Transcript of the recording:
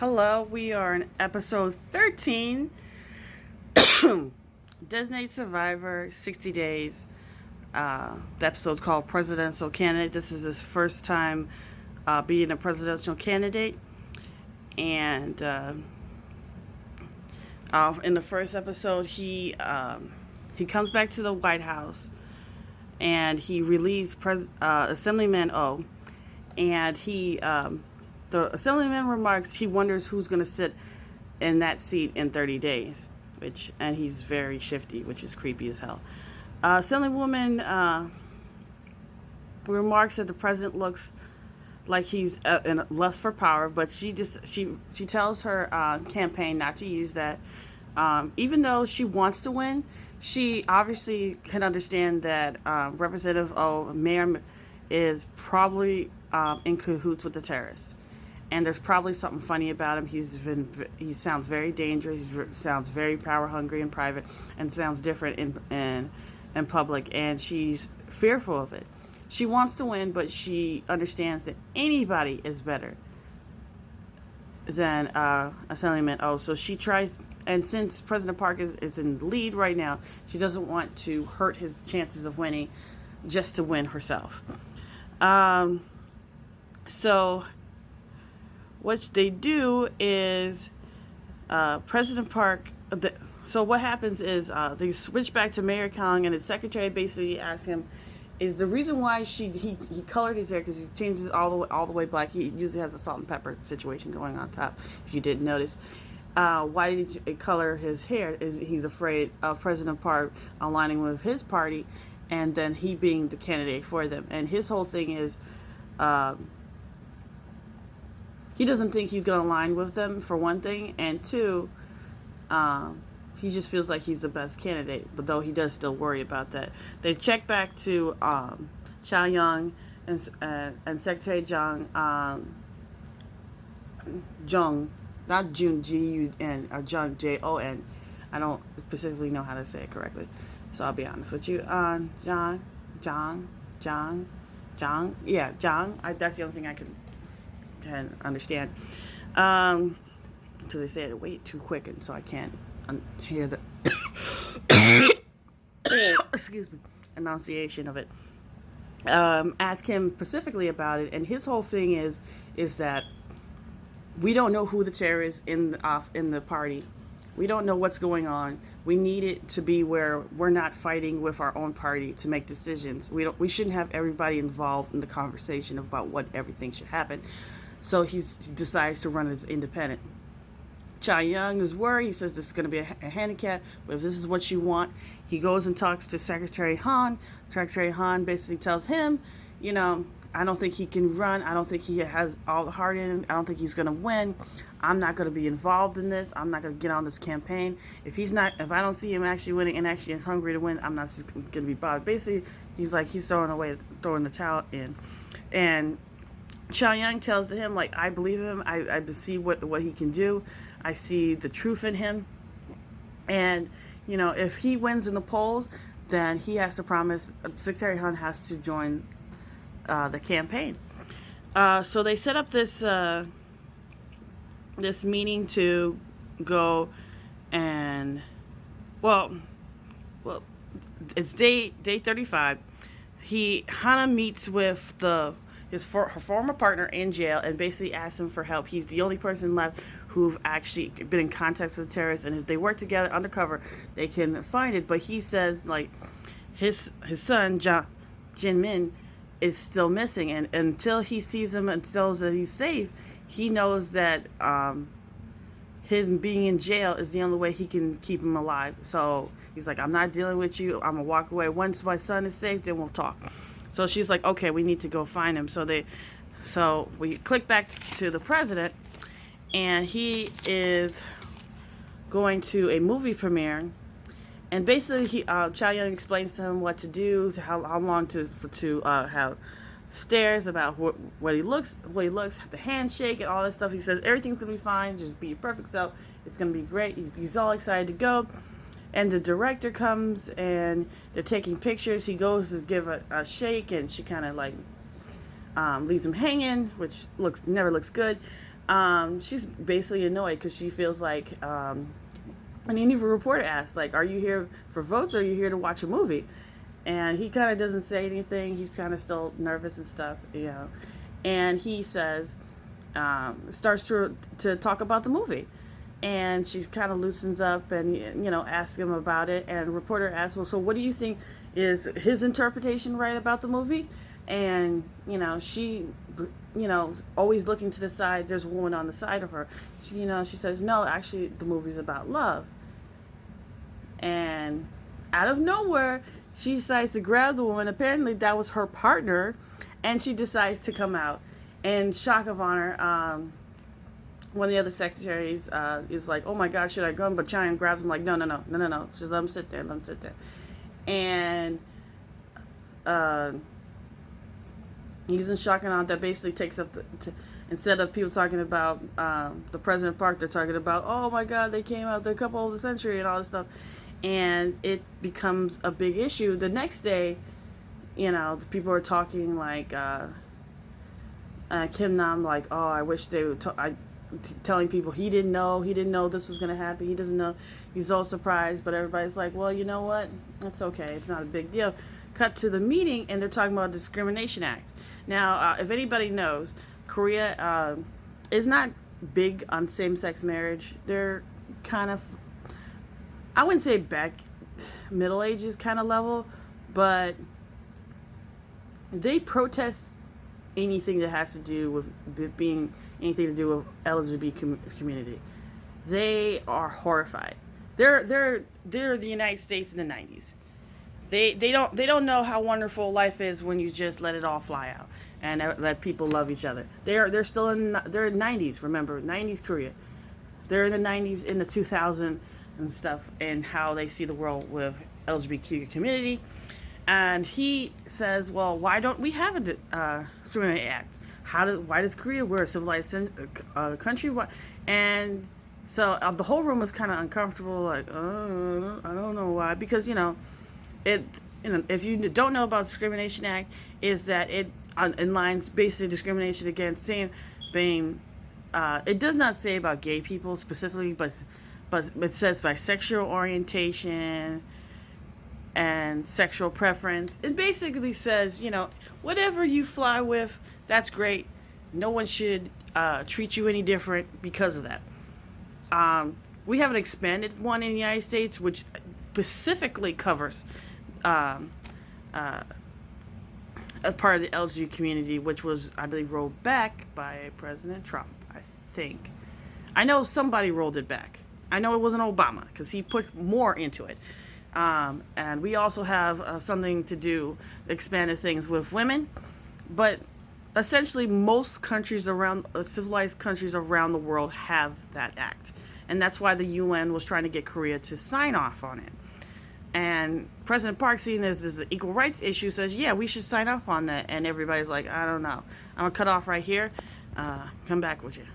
Hello, we are in episode 13. Designated Survivor 60 Days. The episode's called Presidential Candidate. This is his first time being a presidential candidate. And in the first episode, he comes back to the White House and he relieves Assemblyman O. And the Assemblyman remarks he wonders who's going to sit in that seat in 30 days, and he's very shifty, which is creepy as hell. Assemblywoman remarks that the president looks like he's in lust for power, but she tells her campaign not to use that. Even though she wants to win, she obviously can understand that Representative O, Mayor, is probably in cahoots with the terrorists. And there's probably something funny about him. He sounds very dangerous. He sounds very power hungry in private, and sounds different in public. And she's fearful of it. She wants to win, but she understands that anybody is better than Assemblyman O. So she tries. And since President Park is in the lead right now, she doesn't want to hurt his chances of winning, just to win herself. So what they do is President Park. So what happens is they switch back to Mayor Kong, and his secretary basically asks him, "Is the reason why he colored his hair because he changes all the way black? He usually has a salt and pepper situation going on top. If you didn't notice, why did he color his hair? He's afraid of President Park aligning with his party, and then he being the candidate for them. And his whole thing is." He doesn't think he's going to align with them, for one thing, and two, he just feels like he's the best candidate, but though he does still worry about that. They check back to Chow Young and Secretary Jung, not Jun, G-U-N, or Jung, Jon. I don't specifically know how to say it correctly, so I'll be honest with you. Jung. Yeah, Jung. That's the only thing I can understand, because they say it way too quick, and so I can't hear the excuse me, enunciation of it. Ask him specifically about it, and his whole thing is that we don't know who the chair is in the party. We don't know what's going on. We need it to be where we're not fighting with our own party to make decisions. We shouldn't have everybody involved in the conversation about what everything should happen. So he decides to run as independent. Cha Young is worried. He says this is going to be a handicap, but if this is what you want, he goes and talks to Secretary Han. Secretary Han basically tells him, I don't think he can run. I don't think he has all the heart in him. I don't think he's going to win. I'm not going to be involved in this. I'm not going to get on this campaign. If I don't see him actually winning and actually hungry to win, I'm not just going to be bothered. Basically, he's throwing the towel in. And Chow Young tells him, I believe him. I see what he can do. I see the truth in him. And, if he wins in the polls, then he has to promise, Secretary Han has to join the campaign. So they set up this meeting to go and, well, it's day 35. Hana meets with her former partner in jail and basically asks him for help. He's the only person left who've actually been in contact with terrorists, and if they work together undercover, they can find it. But he says, his son, Jin Min, is still missing, and until he sees him and knows that he's safe, he knows that him being in jail is the only way he can keep him alive. So he's like, I'm not dealing with you. I'm going to walk away. Once my son is safe, then we'll talk. So she's like, okay, we need to go find him. So we click back to the president, and he is going to a movie premiere, and basically Chow Young explains to him what to do, to how long to have stairs, about what he looks, the handshake and all that stuff. He says everything's gonna be fine. Just be your perfect self. It's gonna be great. He's all excited to go. And the director comes, and they're taking pictures. He goes to give a shake, and she kind of leaves him hanging, which never looks good. She's basically annoyed because she feels like, and then even a reporter asks, like, are you here for votes or are you here to watch a movie? And he kind of doesn't say anything. He's kind of still nervous and stuff, you know. And he says, starts to talk about the movie. And she kind of loosens up and, you know, asks him about it. And the reporter asks, well, so what do you think is his interpretation right about the movie? And, you know, she, you know, always looking to the side. There's a woman on the side of her. She, you know, she says, no, actually, the movie's about love. And out of nowhere, she decides to grab the woman. Apparently, that was her partner. And she decides to come out. And shock of honor, one of the other secretaries is like, oh my God, should I go? But Cheyenne grabs him like, no. Just let him sit there. And he's in shock and awe. That basically takes up instead of people talking about the President Park, they're talking about, oh my God, they came out the couple of the century and all this stuff. And it becomes a big issue. The next day, you know, the people are talking like Kim Nam, like, oh, I wish they would telling people he didn't know this was going to happen. He doesn't know. He's all surprised, but everybody's like, well, you know what? It's okay. It's not a big deal. Cut to the meeting, and they're talking about a Discrimination Act. Now, if anybody knows, Korea is not big on same-sex marriage. They're kind of, I wouldn't say back Middle Ages kind of level, but they protest anything that has to do with being anything to do with LGBT community. They are horrified. They're the United States in the 90s. They don't know how wonderful life is when you just let it all fly out and let people love each other. They're still in 90s. Remember, 90s Korea. They're in the 90s, in the 2000s and stuff, and how they see the world with LGBTQ community. And he says, well, why don't we have a Discrimination Act? Why does Korea, we're a civilized country? And so the whole room was kind of uncomfortable, like, oh, I don't know why. Because, you know, if you don't know about Discrimination Act, is that it aligns basically discrimination against being, it does not say about gay people specifically, but it says bisexual orientation and sexual preference. It basically says, you know, whatever you fly with, that's great. No one should treat you any different because of that. We have an expanded one in the United States, which specifically covers a part of the LGBT community, which was, I believe, rolled back by President Trump, I think. I know somebody rolled it back. I know it wasn't Obama, because he put more into it. And we also have something to do, expanded things with women. But essentially, most countries around, civilized countries around the world have that act. And that's why the UN was trying to get Korea to sign off on it. And President Park, seeing this as the equal rights issue, says, yeah, we should sign off on that. And everybody's like, I don't know. I'm going to cut off right here. Come back with you.